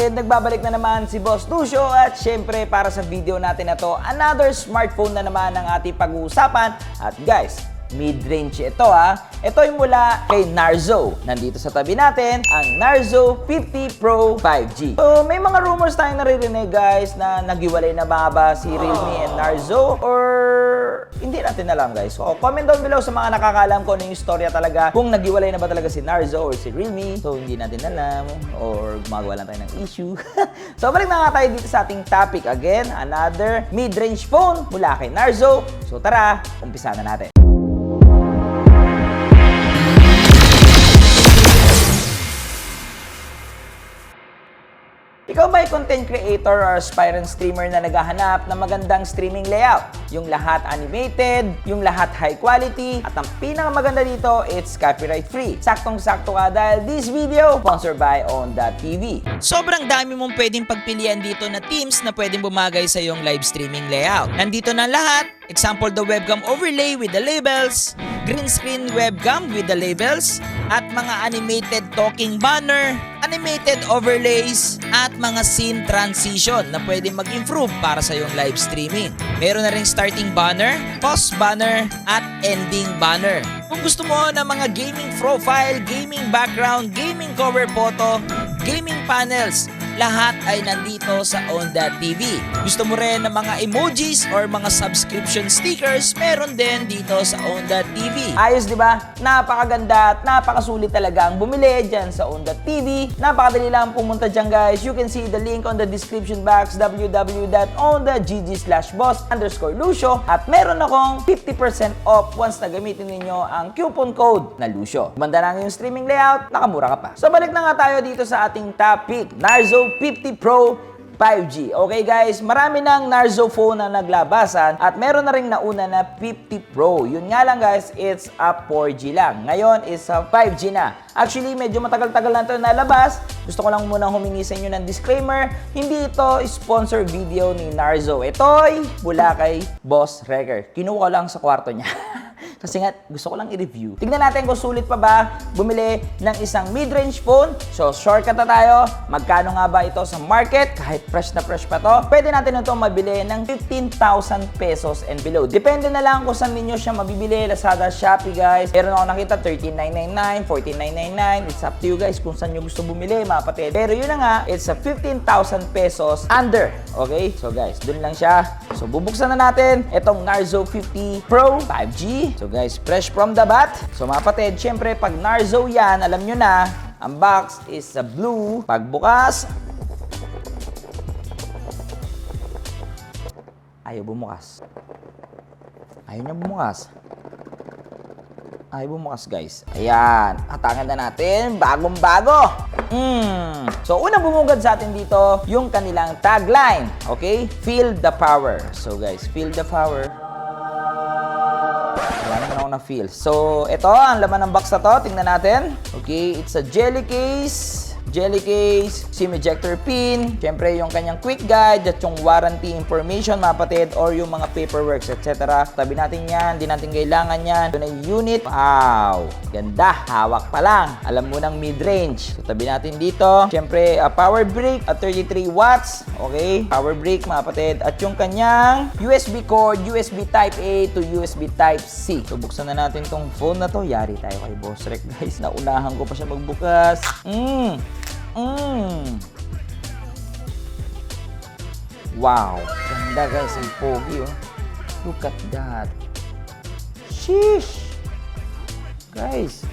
kapatid? Nagbabalik na naman si Boss Lucio at syempre para sa video natin na to, another smartphone na naman ang ating pag-uusapan. At guys, mid-range ito ha. Ito ay mula kay Narzo. Nandito sa tabi natin ang Narzo 50 Pro 5G. So may mga rumors tayong naririnig guys na nagiwalay na ba si Realme and Narzo or hindi natin alam guys. So comment down below sa mga nakakaalam ko ano yung istorya talaga. Kung nagiwalay na ba talaga si Narzo or si Realme. So hindi natin alam or gumagawa lang tayo ng issue. So balik na nga tayo dito sa ating topic again. Another mid-range phone mula kay Narzo. So tara, umpisa na natin. Ikaw ba ay content creator or aspirant streamer na naghahanap ng magandang streaming layout? Yung lahat animated, yung lahat high quality, at ang pinakamaganda dito, it's copyright free. Saktong-sakto ka dahil this video sponsored by On.TV. Sobrang dami mong pwedeng pagpilian dito na themes na pwedeng bumagay sa iyong live streaming layout. Nandito na lahat. Example, the webcam overlay with the labels, green screen webcam with the labels, at mga animated talking banner, animated overlays, at mga scene transition na pwede mag-improve para sa iyong live streaming. Meron na ring starting banner, pause banner, at ending banner. Kung gusto mo ng mga gaming profile, gaming background, gaming cover photo, gaming panels, lahat ay nandito sa On.TV. Gusto mo rin ng mga emojis or mga subscription stickers, meron din dito sa On.TV. Ayos, di ba? Napakaganda at napakasulit talaga ang bumili dyan sa On.TV. Napakadali lang pumunta dyan guys. You can see the link on the description box, www.on.gg/boss_Lucio, at meron akong 50% off once na gamitin ninyo ang coupon code na Lucio. Manda na yung streaming layout, nakamura ka pa. So balik na nga tayo dito sa ating topic, Narzo 50 Pro 5G. Okay guys, marami ng Narzo phone na naglabasan at meron na rin nauna na 50 Pro. Yun nga lang guys, it's a 4G lang. Ngayon is a 5G na. Actually, medyo matagal-tagal na ito nalabas. Gusto ko lang munang humingi sa inyo ng disclaimer. Hindi ito sponsor video ni Narzo. Ito'y mula kay Boss Wrecker. Kinuha ko lang sa kwarto niya. Kasi nga, gusto ko lang i-review. Tignan natin kung sulit pa ba bumili ng isang mid-range phone. So, shortcut na tayo. Magkano nga ba ito sa market? Kahit fresh na fresh pa to. Pwede natin ito mabili ng 15,000 pesos and below. Depende na lang kung saan ninyo siya mabibili. Lazada, Shopee guys. Meron ako nakita 13,999, 14,999. It's up to you guys kung saan nyo gusto bumili, mga kapatid. Pero yun na nga, it's a 15,000 pesos under. Okay? So guys, dun lang siya. So, bubuksan na natin itong Narzo 50 Pro 5G. So guys, fresh from the bat. So mga kapatid, syempre pag Narzo yan, alam nyo na, ang box is a blue. Pagbukas, ayaw bumukas. Ayaw niya bumukas. Ayaw bumukas guys. Ayan, hatangan na natin. Bagong-bago. So unang bumugad sa atin dito, yung kanilang tagline. Okay? Feel the power. So guys, feel the power. Wala naman ako na-feel. So, ito, ang laman ng box na to. Tingnan natin. Okay, it's a jelly case, SIM ejector pin, syempre yung kanyang quick guide at yung warranty information mga kapatid or yung mga paperworks etc. Tabi natin yan, di natin kailangan yan. Ito na yung unit. Wow! Ganda! Hawak pa lang. Alam mo ng mid-range. So, tabi natin dito. Syempre, power brick at 33 watts. Okay? Power brick mga kapatid. At yung kanyang USB cord, USB Type A to USB Type C. So, buksan na natin tong phone na to. Yari tayo kay Boss Rek guys. Naunahan ko pa siya magbukas. Wow, ganda guys, ang pogi oh. Look at that. Sheesh. Guys.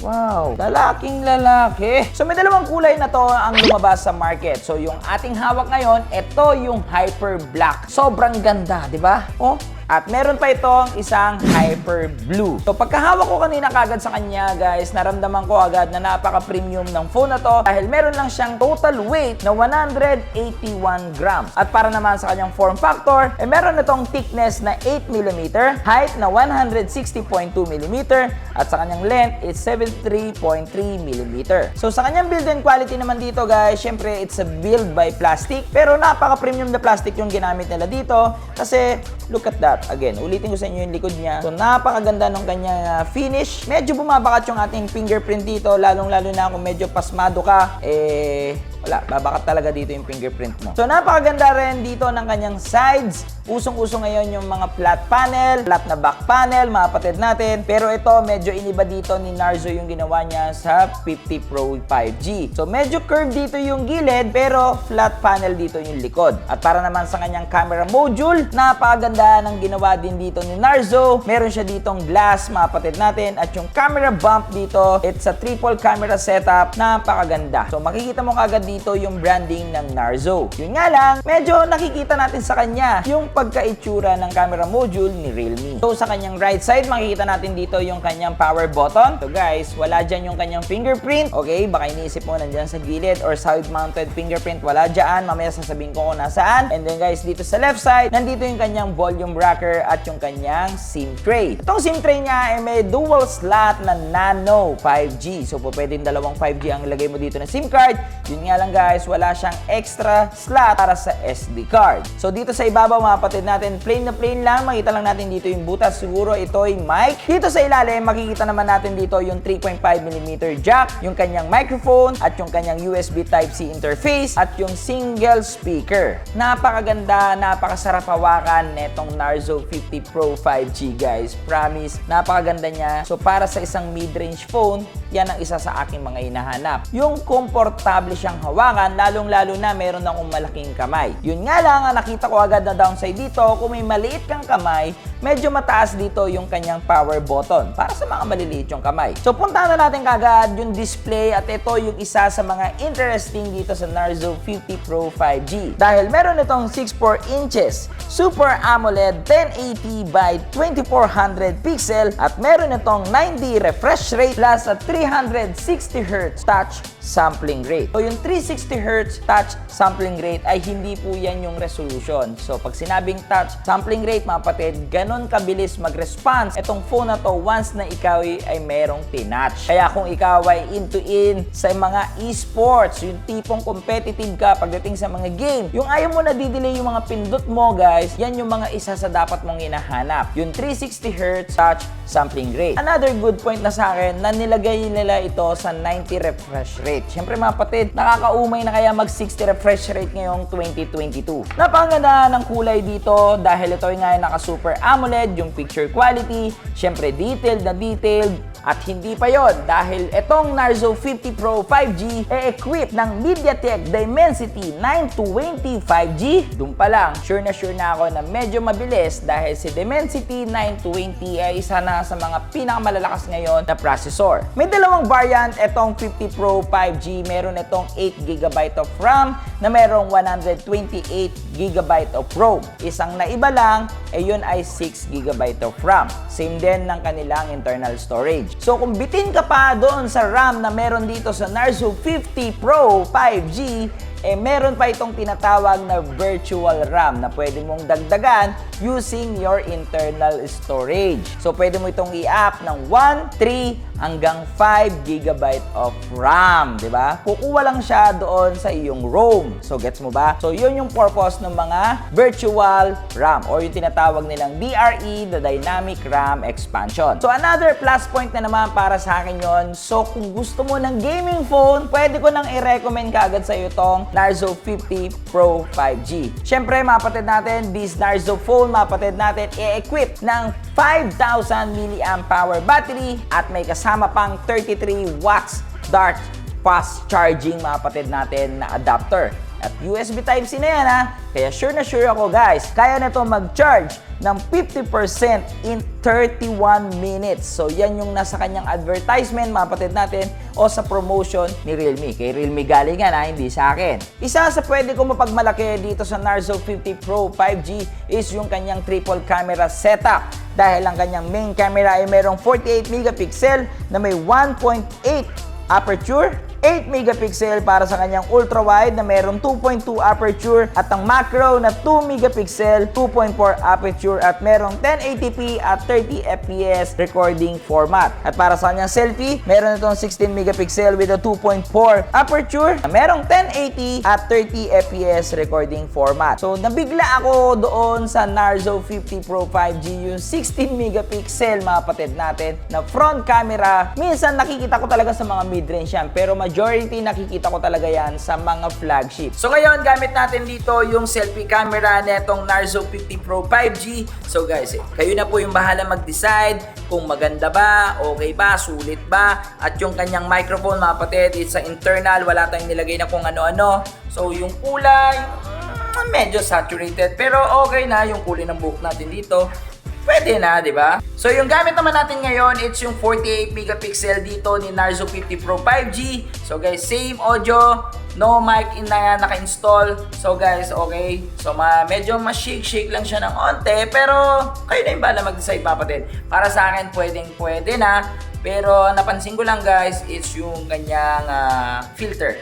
Wow, lalaking lalaki. So may dalawang kulay na to ang lumabas sa market. So yung ating hawak ngayon, ito yung Hyper Black. Sobrang ganda, di ba? Oh, at meron pa itong isang Hyper Blue. So pagkahawak ko kanina kagad sa kanya guys, naramdaman ko agad na napaka-premium ng phone na to dahil meron lang siyang total weight na 181 grams. At para naman sa kanyang form factor, meron itong thickness na 8mm, height na 160.2mm, at sa kanyang length is 73.3mm. So sa kanyang build and quality naman dito guys, syempre it's a build by plastic, pero napaka-premium na plastic yung ginamit nila dito kasi look at that. Again, ulitin ko sa inyo yung likod niya. So, napakaganda ng kanyang finish. Medyo bumabakat yung ating fingerprint dito, lalong-lalo na kung medyo pasmado ka, wala, babakat talaga dito yung fingerprint mo. So napakaganda rin dito ng kanyang sides. Usong-uso ngayon yung mga flat panel, flat na back panel, mga kapatid natin. Pero ito, medyo iniba dito ni Narzo yung ginawa niya sa 50 Pro 5G. So medyo curved dito yung gilid, pero flat panel dito yung likod. At para naman sa kanyang camera module, napakaganda ng ginawa din dito ni Narzo. Meron siya ditong glass, mga kapatid natin. At yung camera bump dito, it's a triple camera setup, napakaganda. So makikita mo kagad dito yung branding ng Narzo. Yun nga lang, medyo nakikita natin sa kanya yung pagkaitsura ng camera module ni Realme. So sa kanyang right side, makikita natin dito yung kanyang power button. So guys, wala dyan yung kanyang fingerprint. Okay, baka iniisip mo nandyan sa gilid or side mounted fingerprint, wala dyan. Mamaya sasabihin ko kung nasaan. And then guys, dito sa left side, nandito yung kanyang volume rocker at yung kanyang SIM tray. Itong SIM tray niya ay may dual slot na nano 5G. So pwedeng dalawang 5G ang ilagay mo dito na SIM card. Yun nga lang guys, wala siyang extra slot para sa SD card. So dito sa ibabaw, mga kapatid natin, plain na plain lang. Makita lang natin dito yung butas. Siguro ito'y mic. Dito sa ilalim, makikita naman natin dito yung 3.5mm jack, yung kanyang microphone, at yung kanyang USB Type-C interface, at yung single speaker. Napakaganda, napakasarap hawakan netong Narzo 50 Pro 5G guys. Promise, napakaganda niya. So para sa isang mid-range phone, yan ang isa sa aking mga hinahanap. Yung komportable siyang hawakan, lalong-lalo na meron akong malaking kamay. Yun nga lang, nakita ko agad na downside dito, kung may maliit kang kamay, medyo mataas dito yung kanyang power button para sa mga maliliit yung kamay. So puntahan na natin kagad yung display, at ito yung isa sa mga interesting dito sa Narzo 50 Pro 5G. Dahil meron itong 6.4 inches Super AMOLED 1080 by 2400 pixel, at meron itong 90 refresh rate plus a 360Hz touch sampling rate. So yung 360Hz touch sampling rate ay hindi po yan yung resolution. So pag sinabing touch sampling rate, mga kapatid, ganon kabilis mag-response itong phone na to once na ikaw ay merong tinatch. Kaya kung ikaw ay in sa mga esports, yung tipong competitive ka pagdating sa mga game, yung ayaw mo na didelay yung mga pindot mo guys, yan yung mga isa sa dapat mong hinahanap. Yung 360Hz touch sampling rate. Another good point na sa akin, na nilagay nila ito sa 90 refresh rate. Siyempre mga kapatid, nakakaumay na kaya mag 60 refresh rate ngayong 2022. Napakaganda ng kulay dito dahil ito nga ay naka Super AMOLED, yung picture quality, siyempre detailed na detailed. At hindi pa yon, dahil itong Narzo 50 Pro 5G e-equip ng MediaTek Dimensity 920 5G. Doon pa lang, sure na ako na medyo mabilis dahil si Dimensity 920 ay isa na sa mga pinakamalalakas ngayon na processor. May dalawang variant itong 50 Pro 5G. Meron itong 8GB of RAM na merong 128GB of ROM. Isang naiba lang, yun ay 6GB of RAM. Same din ng kanilang internal storage. So kung bitin ka pa doon sa RAM na meron dito sa Narzo 50 Pro 5G, meron pa itong tinatawag na virtual RAM na pwede mong dagdagan using your internal storage. So pwede mo itong i-up ng 1, 3, hanggang 5GB of RAM, di ba? Kukuha lang siya doon sa iyong ROM. So gets mo ba? So yun yung purpose ng mga virtual RAM or yung tinatawag nilang DRE, the Dynamic RAM Expansion. So another plus point na naman para sa akin yon. So kung gusto mo ng gaming phone, pwede ko nang i-recommend kaagad sa iyo tong Narzo 50 Pro 5G. Siyempre, mga kapatid natin, this Narzo phone, mga kapatid natin, i-equip ng 5,000 mAh battery at may kasama pang 33 watts dart fast charging, mga kapatid natin, na adapter. At USB Type-C na yan ha. Kaya sure na sure ako guys, kaya na ito mag-charge ng 50% in 31 minutes. So yan yung nasa kanyang advertisement, mga kapatid natin, o sa promotion ni Realme. Kay Realme galing yan ha, hindi sa akin. Isa sa pwede ko mapagmalaki dito sa Narzo 50 Pro 5G is yung kanyang triple camera setup. Dahil ang kanyang main camera ay merong 48 megapixel na may 1.8 aperture, 8 megapixel para sa kanyang ultra-wide na merong 2.2 aperture, at ang macro na 2 megapixel, 2.4 aperture, at merong 1080p at 30 fps recording format. At para sa kanyang selfie, meron itong 16 megapixel with a 2.4 aperture na merong 1080 at 30 fps recording format. So nabigla ako doon sa Narzo 50 Pro 5G, yung 16 megapixel, mga kapatid natin, na front camera. Minsan nakikita ko talaga sa mga mid-range yan, pero majority nakikita ko talaga yan sa mga flagship. So ngayon, gamit natin dito yung selfie camera netong Narzo 50 Pro 5G. So guys, kayo na po yung bahala mag-decide kung maganda ba, okay ba, sulit ba. At yung kanyang microphone, mga kapatid, it's a internal, wala tayong nilagay na kung ano-ano. So yung kulay, medyo saturated, pero okay na yung kulay ng buhok natin dito. Pwede na, di ba? So yung gamit naman natin ngayon, it's yung 48 megapixel dito ni Narzo 50 Pro 5G. So guys, same audio, no mic in na naka-install. So guys, okay. So medyo ma-shake lang siya ng onte, pero kayo na yung bala mag-decide, mga kapatid. Para sa akin, pwede na. Pero napansin ko lang guys, it's yung kanyang filter.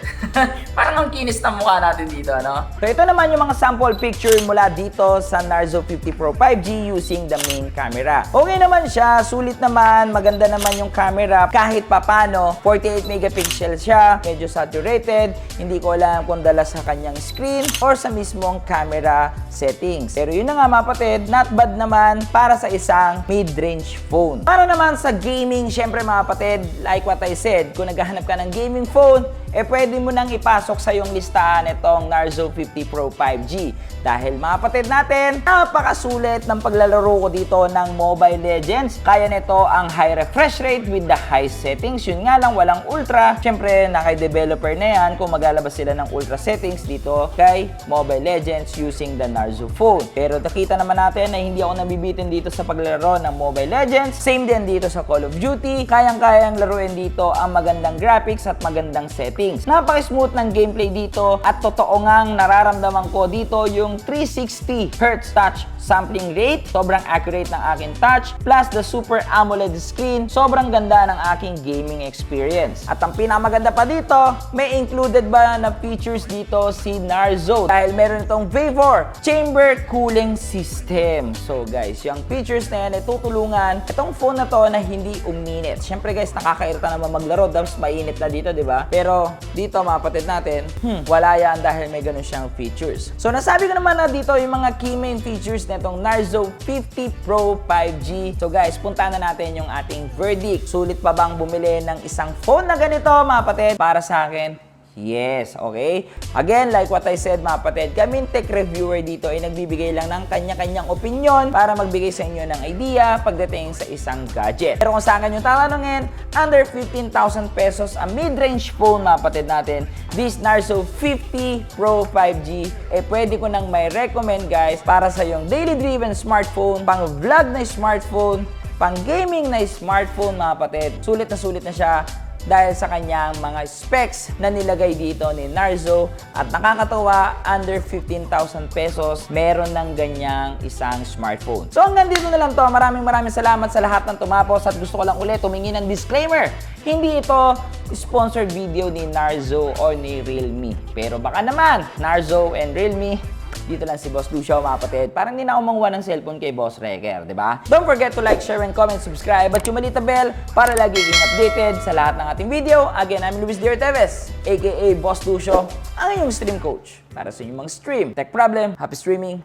Parang ang kinis ng mukha natin dito, ano? So ito naman yung mga sample picture mula dito sa Narzo 50 Pro 5G using the main camera. Okay naman siya, sulit naman, maganda naman yung camera. Kahit papano, 48 megapixel siya, medyo saturated. Hindi ko alam kung dala sa kanyang screen or sa mismong camera settings. Pero yun na nga, mga kapatid, not bad naman para sa isang mid-range phone. Para naman sa gaming, syempre mga kapatid, like what I said, kung naghahanap ka ng gaming phone, pwede mo nang ipasok sa iyong listahan itong Narzo 50 Pro 5G. Dahil mga kapatid natin, napakasulit ng paglalaro ko dito ng Mobile Legends. Kaya nito ang high refresh rate with the high settings. Yun nga lang, walang ultra. Siyempre, naka-developer na yan kung maglalabas sila ng ultra settings dito kay Mobile Legends using the Narzo phone. Pero nakita naman natin na hindi ako nabibitin dito sa paglaro ng Mobile Legends. Same din dito sa Call of Duty. Kayang-kayang laruin dito ang magandang graphics at magandang settings. Napaka-smooth ng gameplay dito at totoo ngang nararamdaman ko dito yung 360 Hz touch sampling rate. Sobrang accurate ng aking touch plus the Super AMOLED screen. Sobrang ganda ng aking gaming experience. At ang pinakamaganda pa dito, may included ba na features dito si Narzo dahil meron itong Vapor Chamber Cooling System. So guys, yung features na yan ay tutulungan itong phone na to na hindi uminit. Siyempre guys, nakakairita naman maglaro dahil mainit na dito, di ba? Pero dito mga kapatid natin, wala yan dahil may ganun siyang features. So nasabi ko naman na dito yung mga key main features netong Narzo 50 Pro 5G. So guys, punta na natin yung ating verdict. Sulit pa bang bumili ng isang phone na ganito, mga kapatid? Para sa akin, yes, okay? Again, like what I said, mga kapatid, kaming tech reviewer dito ay nagbibigay lang ng kanya-kanyang opinion para magbigay sa inyo ng idea pagdating sa isang gadget. Pero kung saan nyo tatanungin, under 15,000 pesos ang mid-range phone, mga kapatid natin, this Narzo 50 Pro 5G, pwede ko nang may recommend guys para sa yung daily-driven smartphone, pang vlog na smartphone, pang gaming na smartphone, mga kapatid. Sulit na siya dahil sa kanyang mga specs na nilagay dito ni Narzo at nakakatawa, under 15,000 pesos meron ng ganyang isang smartphone. So hanggang dito na lang to. Maraming salamat sa lahat ng tumapos at gusto ko lang ulit humingi ng disclaimer. Hindi ito sponsored video ni Narzo or ni Realme. Pero baka naman, Narzo and Realme, dito lang si Boss Lucio, mga kapatid. Parang hindi na ako manguha ng cellphone kay Boss Wrecker, di ba? Don't forget to like, share, and comment, subscribe, at yung malita bell para lagi kayong updated sa lahat ng ating video. Again, I'm Luis Teves, aka Boss Lucio, ang inyong stream coach para sa inyong mga stream. Tech problem, happy streaming,